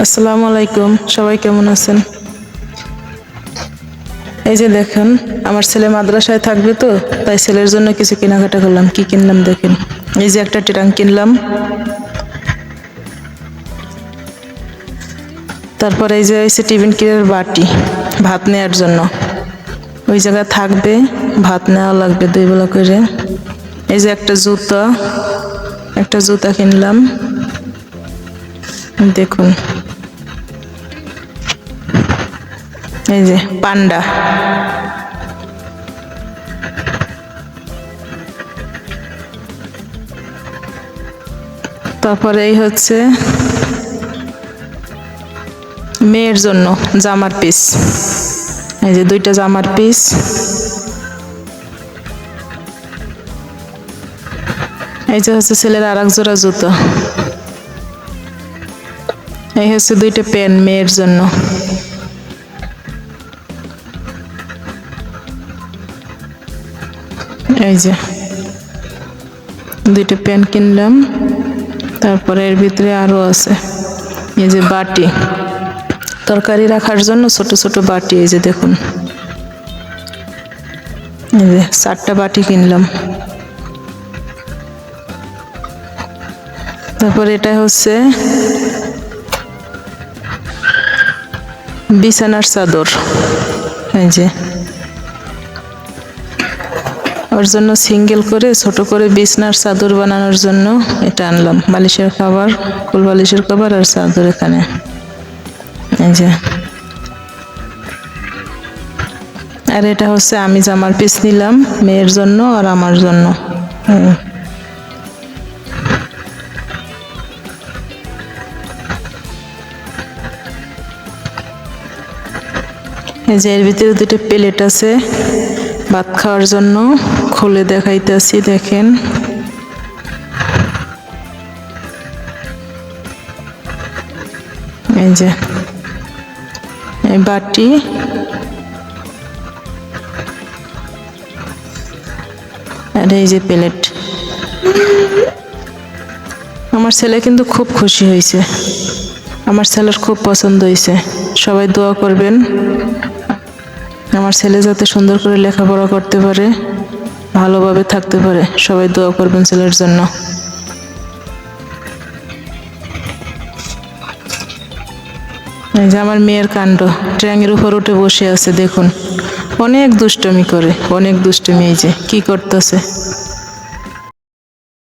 আসসালামু আলাইকুম, সবাই কেমন আছেন? এই যে দেখেন, আমার ছেলে মাদ্রাসায় থাকবে তো, তাই ছেলের জন্য কিছু কেনাকাটা করলাম। কি কিনলাম দেখেন। এই যে একটা ট্রাঙ্ক কিনলাম, তারপরে এই যে টিফিন কিনের বাটি, ভাত নেওয়ার জন্য। ওই জায়গায় থাকবে, ভাত নেওয়া লাগবে 2 বেলা করে। এই যে একটা জুতা কিনলাম, দেখুন। এই যে পান্ডা, তারপরে এই হচ্ছে মেয়ের জন্য জামার পিস। এই যে 2টা জামার পিস। এই যে হচ্ছে ছেলের আর এক জোড়া জুতো। এই হচ্ছে 2টা পেন মেয়ের জন্য। এই যে 2টা পেন কিনলাম। তারপরে এর ভিতরে আরো আছে এই যে বাটি, তরকারি রাখার জন্য ছোট ছোট বাটি। এই যে দেখুন, এই যে 4টা বাটি কিনলাম। তারপর এটা হচ্ছে বিছানার চাদর। এই যে ওর জন্য সিঙ্গেল করে ছোট করে বিছানার চাদর বানানোর জন্য এটা আনলাম। বালিশের কভার, কুল বালিশের কভার আর চাদর এখানে। এই যে, আর এটা হচ্ছে আমি জামার পিস নিলাম মেয়ের জন্য আর আমার জন্য। এই যে এর ভিতরে 2টা প্লেট আছে ভাত খাওয়ার জন্য, খুলে দেখাইতেছি, দেখেন। এই যে এই বাটি, আর এই যে প্লেট। আমার ছেলে কিন্তু খুব খুশি হয়েছে, আমার ছেলের খুব পছন্দ হয়েছে। সবাই দোয়া করবেন আমার ছেলে যাতে সুন্দর করে লেখাপড়া করতে পারে, ভালোভাবে থাকতে পারে। সবাই দোয়া করবেন ছেলের জন্য। এই যে আমার মেয়ের কাণ্ড, ট্রাঙ্গের উপর উঠে বসে আছে, দেখুন। অনেক দুষ্টুমি করে, অনেক দুষ্টুমি। এই যে কি করতেছে।